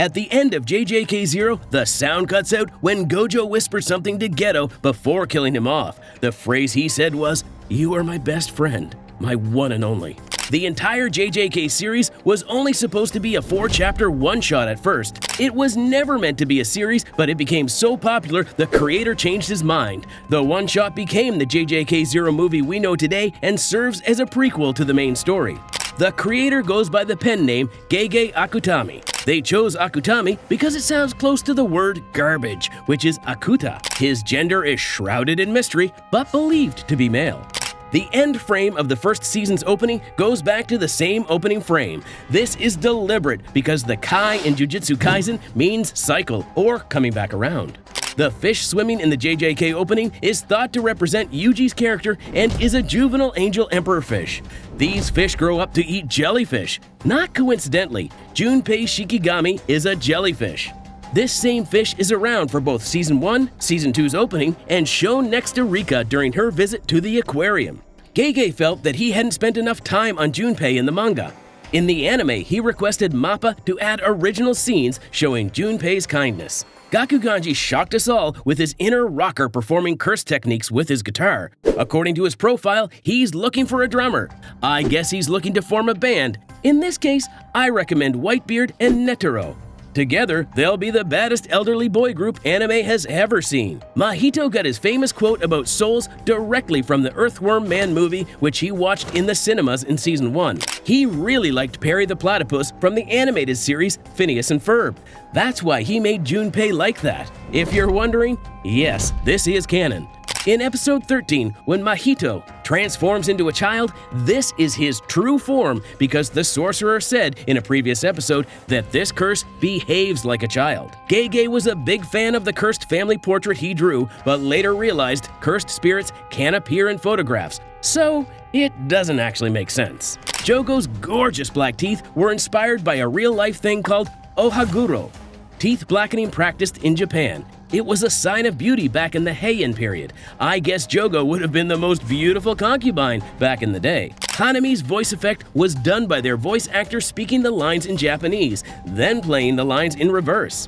At the end of JJK Zero, the sound cuts out when Gojo whispers something to Geto before killing him off. The phrase he said was, "You are my best friend, my one and only." The entire JJK series was only supposed to be a 4-chapter one-shot at first. It was never meant to be a series, but it became so popular the creator changed his mind. The one-shot became the JJK Zero movie we know today and serves as a prequel to the main story. The creator goes by the pen name Gege Akutami. They chose Akutami because it sounds close to the word garbage, which is Akuta. His gender is shrouded in mystery, but believed to be male. The end frame of the first season's opening goes back to the same opening frame. This is deliberate because the Kai in Jujutsu Kaisen means cycle or coming back around. The fish swimming in the JJK opening is thought to represent Yuji's character and is a juvenile angel emperor fish. These fish grow up to eat jellyfish. Not coincidentally, Junpei Shikigami is a jellyfish. This same fish is around for both Season 1, Season 2's opening, and shown next to Rika during her visit to the aquarium. Gege felt that he hadn't spent enough time on Junpei in the manga. In the anime, he requested MAPPA to add original scenes showing Junpei's kindness. Gakuganji shocked us all with his inner rocker performing curse techniques with his guitar. According to his profile, he's looking for a drummer. I guess he's looking to form a band. In this case, I recommend Whitebeard and Netero. Together, they'll be the baddest elderly boy group anime has ever seen. Mahito got his famous quote about souls directly from the Earthworm Man movie, which he watched in the cinemas in Season 1. He really liked Perry the Platypus from the animated series Phineas and Ferb. That's why he made Junpei like that. If you're wondering, yes, this is canon. In episode 13, when Mahito transforms into a child, this is his true form because the sorcerer said in a previous episode that this curse behaves like a child. Gege was a big fan of the cursed family portrait he drew, but later realized cursed spirits can appear in photographs, so it doesn't actually make sense. Jogo's gorgeous black teeth were inspired by a real-life thing called ohaguro, teeth blackening practiced in Japan. It was a sign of beauty back in the Heian period. I guess Jogo would have been the most beautiful concubine back in the day. Hanami's voice effect was done by their voice actor speaking the lines in Japanese, then playing the lines in reverse.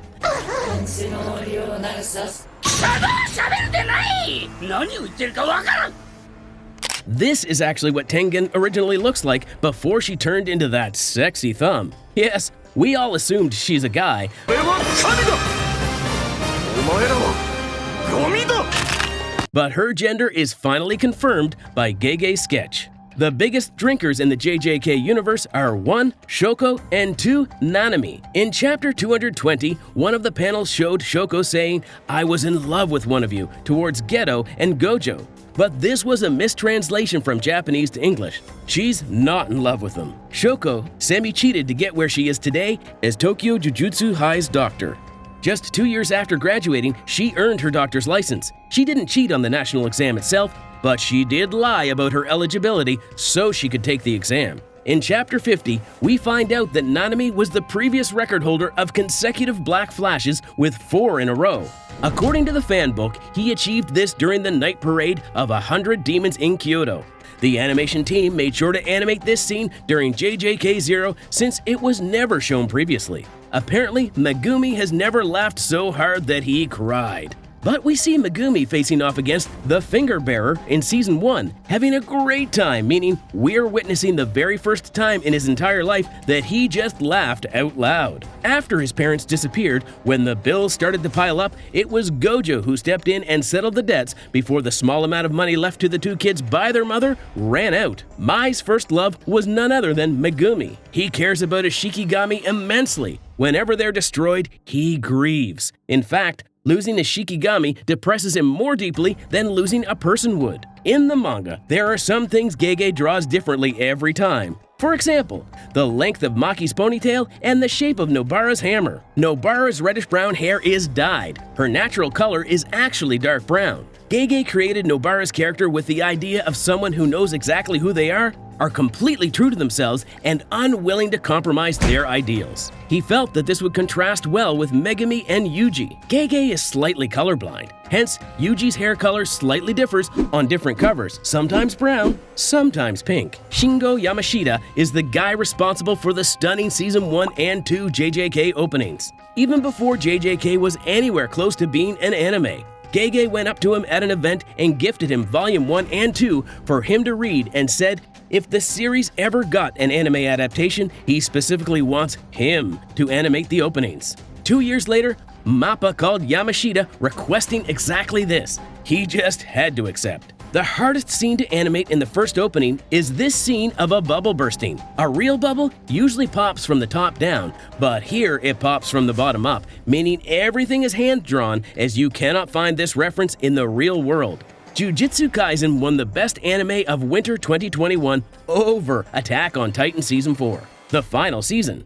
This is actually what Tengen originally looks like before she turned into that sexy thumb. Yes, we all assumed she's a guy. But her gender is finally confirmed by Gege's sketch. The biggest drinkers in the JJK universe are 1. Shoko and 2. Nanami. In chapter 220, one of the panels showed Shoko saying, "I was in love with one of you," towards Geto and Gojo. But this was a mistranslation from Japanese to English. She's not in love with them. Shoko semi-cheated to get where she is today as Tokyo Jujutsu High's doctor. Just 2 years after graduating, she earned her doctor's license. She didn't cheat on the national exam itself, but she did lie about her eligibility so she could take the exam. In Chapter 50, we find out that Nanami was the previous record holder of consecutive black flashes with 4 in a row. According to the fan book, he achieved this during the night parade of 100 demons in Kyoto. The animation team made sure to animate this scene during JJK Zero since it was never shown previously. Apparently, Megumi has never laughed so hard that he cried. But we see Megumi facing off against the Finger Bearer in Season 1, having a great time, meaning we're witnessing the very first time in his entire life that he just laughed out loud. After his parents disappeared, when the bills started to pile up, it was Gojo who stepped in and settled the debts before the small amount of money left to the two kids by their mother ran out. Mai's first love was none other than Megumi. He cares about his Shikigami immensely. Whenever they're destroyed, he grieves. In fact, losing a Shikigami depresses him more deeply than losing a person would. In the manga, there are some things Gege draws differently every time. For example, the length of Maki's ponytail and the shape of Nobara's hammer. Nobara's reddish-brown hair is dyed. Her natural color is actually dark brown. Gege created Nobara's character with the idea of someone who knows exactly who they are, are completely true to themselves and unwilling to compromise their ideals. He felt that this would contrast well with Megumi and Yuji. Gege is slightly colorblind, hence Yuji's hair color slightly differs on different covers, sometimes brown, sometimes pink. Shingo Yamashita is the guy responsible for the stunning Season 1 and 2 JJK openings. Even before JJK was anywhere close to being an anime, Gege went up to him at an event and gifted him Volume 1 and 2 for him to read and said if the series ever got an anime adaptation, he specifically wants him to animate the openings. 2 years later, MAPPA called Yamashita requesting exactly this. He just had to accept. The hardest scene to animate in the first opening is this scene of a bubble bursting. A real bubble usually pops from the top down, but here it pops from the bottom up, meaning everything is hand-drawn as you cannot find this reference in the real world. Jujutsu Kaisen won the Best Anime of Winter 2021 over Attack on Titan Season 4, the final season.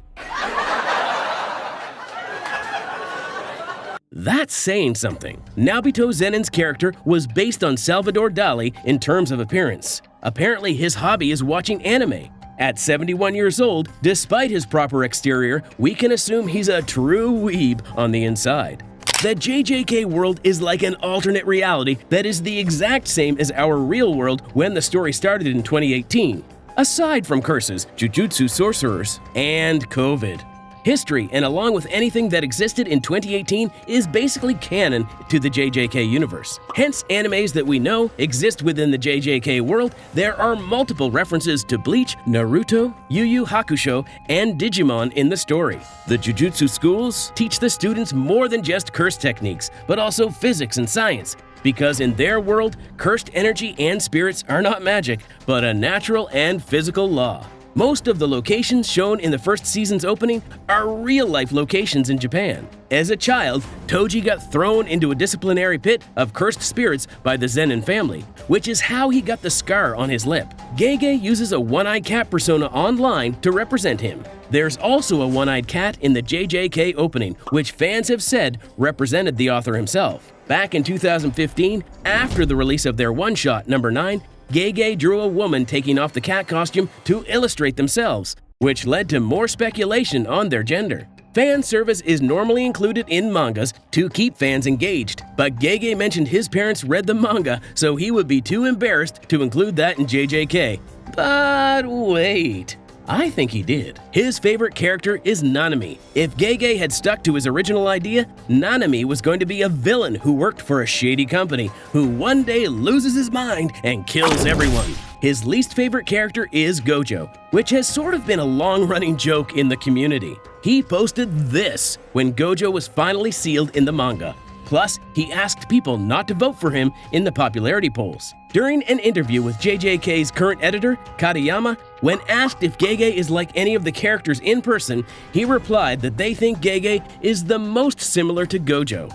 That's saying something. Nobito Zenin's character was based on Salvador Dali in terms of appearance. Apparently his hobby is watching anime. At 71 years old, despite his proper exterior, we can assume he's a true weeb on the inside. The JJK world is like an alternate reality that is the exact same as our real world when the story started in 2018. Aside from curses, Jujutsu sorcerers, and COVID. History, and along with anything that existed in 2018, is basically canon to the JJK universe. Hence, animes that we know exist within the JJK world, there are multiple references to Bleach, Naruto, Yu Yu Hakusho, and Digimon in the story. The Jujutsu schools teach the students more than just curse techniques, but also physics and science, because in their world, cursed energy and spirits are not magic, but a natural and physical law. Most of the locations shown in the first season's opening are real-life locations in Japan. As a child, Toji got thrown into a disciplinary pit of cursed spirits by the Zenin family, which is how he got the scar on his lip. Gege uses a one-eyed cat persona online to represent him. There's also a one-eyed cat in the JJK opening, which fans have said represented the author himself. Back in 2015, after the release of their one-shot, number 9, Gege drew a woman taking off the cat costume to illustrate themselves, which led to more speculation on their gender. Fan service is normally included in mangas to keep fans engaged, but Gege mentioned his parents read the manga, so he would be too embarrassed to include that in JJK. But wait, I think he did. His favorite character is Nanami. If Gege had stuck to his original idea, Nanami was going to be a villain who worked for a shady company, who one day loses his mind and kills everyone. His least favorite character is Gojo, which has sort of been a long-running joke in the community. He posted this when Gojo was finally sealed in the manga. Plus, he asked people not to vote for him in the popularity polls. During an interview with JJK's current editor, Katayama, when asked if Gege is like any of the characters in person, he replied that they think Gege is the most similar to Gojo.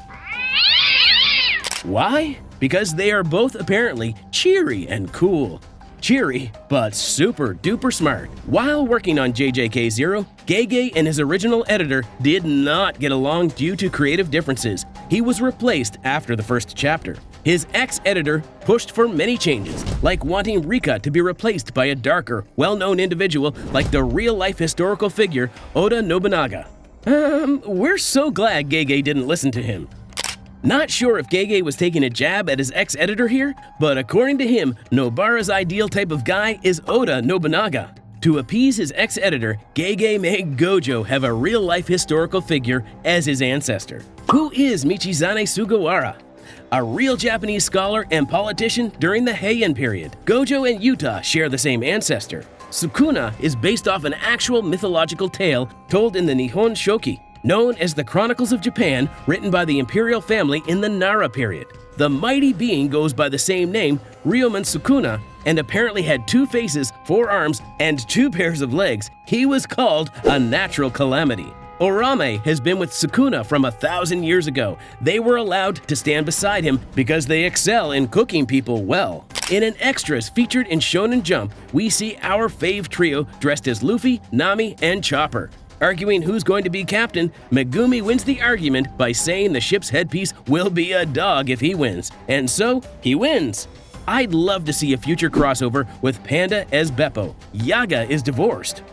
Why? Because they are both apparently cheery and cool. Cheery, but super duper smart. While working on JJK Zero, Gege and his original editor did not get along due to creative differences. He was replaced after the first chapter. His ex-editor pushed for many changes, like wanting Rika to be replaced by a darker, well-known individual like the real-life historical figure Oda Nobunaga. We're so glad Gege didn't listen to him. Not sure if Gege was taking a jab at his ex-editor here, but according to him, Nobara's ideal type of guy is Oda Nobunaga. To appease his ex-editor, Gege made Gojo have a real-life historical figure as his ancestor. Who is Michizane Sugawara? A real Japanese scholar and politician during the Heian period. Gojo and Yuta share the same ancestor. Sukuna is based off an actual mythological tale told in the Nihon Shoki, known as the Chronicles of Japan, written by the imperial family in the Nara period. The mighty being goes by the same name, Ryomen Sukuna, and apparently had 2 faces, 4 arms, and 2 pairs of legs. He was called a natural calamity. Orame has been with Sukuna from 1,000 years ago. They were allowed to stand beside him because they excel in cooking people well. In an extras featured in Shonen Jump, we see our fave trio dressed as Luffy, Nami, and Chopper. Arguing who's going to be captain, Megumi wins the argument by saying the ship's headpiece will be a dog if he wins, and so he wins. I'd love to see a future crossover with Panda as Beppo. Yaga is divorced.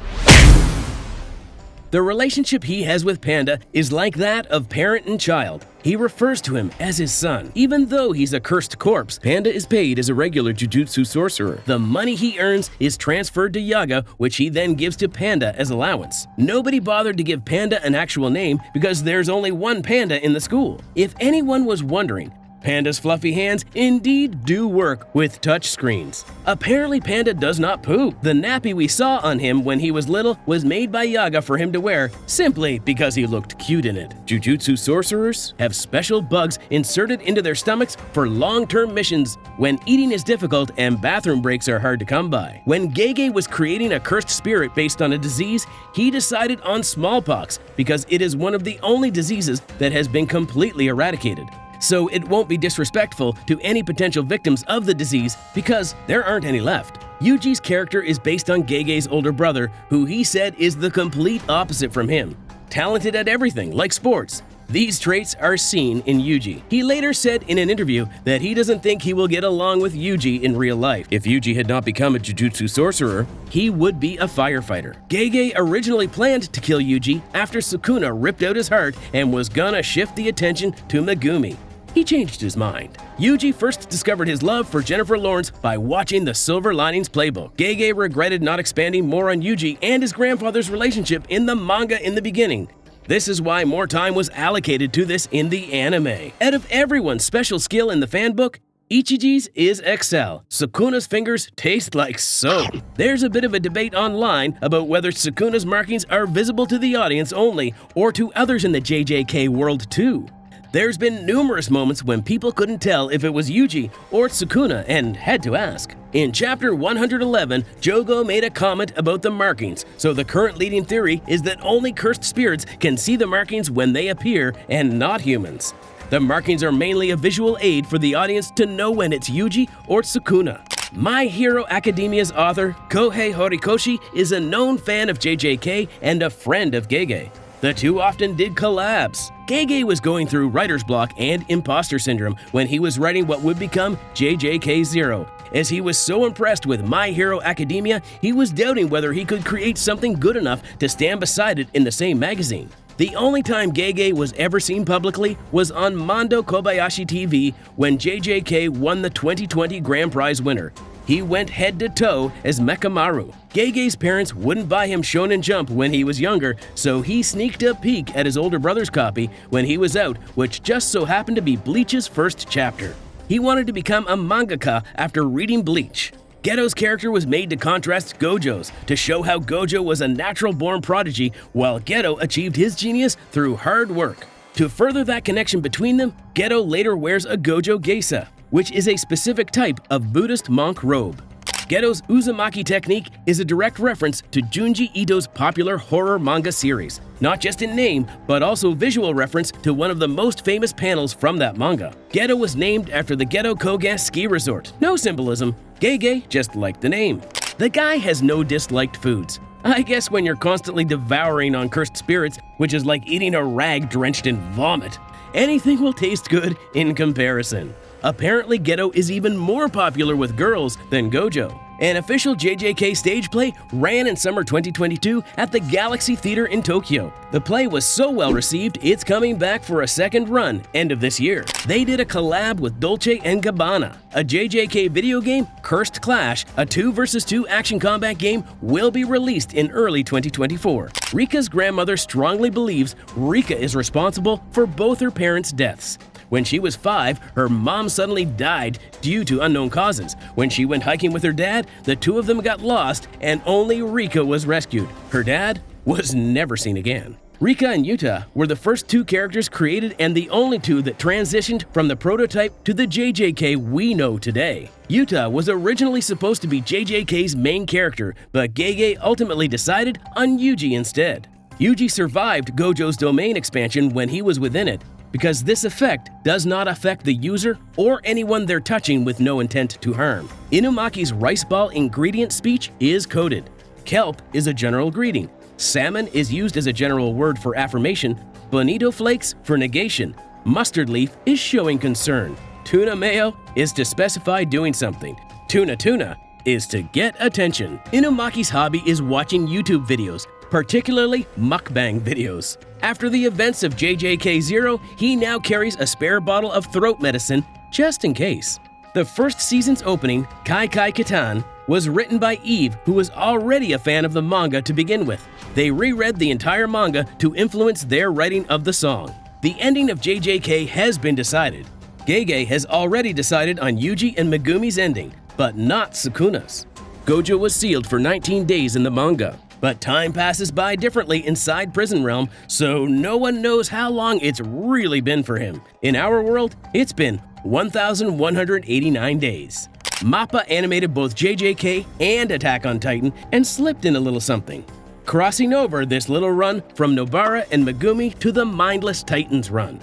The relationship he has with Panda is like that of parent and child. He refers to him as his son. Even though he's a cursed corpse, Panda is paid as a regular Jujutsu sorcerer. The money he earns is transferred to Yaga, which he then gives to Panda as allowance. Nobody bothered to give Panda an actual name because there's only one Panda in the school. If anyone was wondering, Panda's fluffy hands indeed do work with touch screens. Apparently Panda does not poop. The nappy we saw on him when he was little was made by Yaga for him to wear simply because he looked cute in it. Jujutsu sorcerers have special bugs inserted into their stomachs for long-term missions when eating is difficult and bathroom breaks are hard to come by. When Gege was creating a cursed spirit based on a disease, he decided on smallpox because it is one of the only diseases that has been completely eradicated. So it won't be disrespectful to any potential victims of the disease because there aren't any left. Yuji's character is based on Gege's older brother, who he said is the complete opposite from him. Talented at everything, like sports. These traits are seen in Yuji. He later said in an interview that he doesn't think he will get along with Yuji in real life. If Yuji had not become a Jujutsu sorcerer, he would be a firefighter. Gege originally planned to kill Yuji after Sukuna ripped out his heart and was gonna shift the attention to Megumi. He changed his mind. Yuji first discovered his love for Jennifer Lawrence by watching the Silver Linings Playbook. Gege regretted not expanding more on Yuji and his grandfather's relationship in the manga in the beginning. This is why more time was allocated to this in the anime. Out of everyone's special skill in the fanbook, Ichiji's is Excel. Sukuna's fingers taste like soap. There's a bit of a debate online about whether Sukuna's markings are visible to the audience only or to others in the JJK world too. There's been numerous moments when people couldn't tell if it was Yuji or Sukuna and had to ask. In chapter 111, Jogo made a comment about the markings, so the current leading theory is that only cursed spirits can see the markings when they appear and not humans. The markings are mainly a visual aid for the audience to know when it's Yuji or Sukuna. My Hero Academia's author, Kohei Horikoshi, is a known fan of JJK and a friend of Gege. The two often did collabs. Gege was going through writer's block and imposter syndrome when he was writing what would become JJK Zero. As he was so impressed with My Hero Academia, he was doubting whether he could create something good enough to stand beside it in the same magazine. The only time Gege was ever seen publicly was on Mondo Kobayashi TV when JJK won the 2020 Grand Prize winner. He went head-to-toe as Mekamaru. Gege's parents wouldn't buy him Shonen Jump when he was younger, so he sneaked a peek at his older brother's copy when he was out, which just so happened to be Bleach's first chapter. He wanted to become a mangaka after reading Bleach. Geto's character was made to contrast Gojo's, to show how Gojo was a natural-born prodigy while Geto achieved his genius through hard work. To further that connection between them, Geto later wears a Gojo geisa, which is a specific type of Buddhist monk robe. Geto's Uzumaki technique is a direct reference to Junji Ito's popular horror manga series, not just in name, but also visual reference to one of the most famous panels from that manga. Geto was named after the Geto Koga ski resort. No symbolism. Gege just liked the name. The guy has no disliked foods. I guess when you're constantly devouring on cursed spirits, which is like eating a rag drenched in vomit, anything will taste good in comparison. Apparently, Geto is even more popular with girls than Gojo. An official JJK stage play ran in summer 2022 at the Galaxy Theater in Tokyo. The play was so well received, it's coming back for a second run end of this year. They did a collab with Dolce & Gabbana. A JJK video game, Cursed Clash, a 2 vs 2 action combat game, will be released in early 2024. Rika's grandmother strongly believes Rika is responsible for both her parents' deaths. When she was 5, her mom suddenly died due to unknown causes. When she went hiking with her dad, the two of them got lost and only Rika was rescued. Her dad was never seen again. Rika and Yuta were the first two characters created and the only two that transitioned from the prototype to the JJK we know today. Yuta was originally supposed to be JJK's main character, but Gege ultimately decided on Yuji instead. Yuji survived Gojo's domain expansion when he was within it, because this effect does not affect the user or anyone they're touching with no intent to harm. Inumaki's rice ball ingredient speech is coded. Kelp is a general greeting. Salmon is used as a general word for affirmation. Bonito flakes for negation. Mustard leaf is showing concern. Tuna mayo is to specify doing something. Tuna tuna is to get attention. Inumaki's hobby is watching YouTube videos, particularly mukbang videos. After the events of JJK Zero, he now carries a spare bottle of throat medicine just in case. The first season's opening, Kai Kai Katan, was written by Eve, who was already a fan of the manga to begin with. They reread the entire manga to influence their writing of the song. The ending of JJK has been decided. Gege has already decided on Yuji and Megumi's ending, but not Sukuna's. Gojo was sealed for 19 days in the manga, but time passes by differently inside Prison Realm, so no one knows how long it's really been for him. In our world, it's been 1,189 days. MAPPA animated both JJK and Attack on Titan and slipped in a little something, crossing over this little run from Nobara and Megumi to the Mindless Titans run.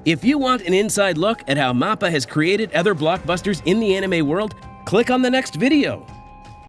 If you want an inside look at how MAPPA has created other blockbusters in the anime world, click on the next video.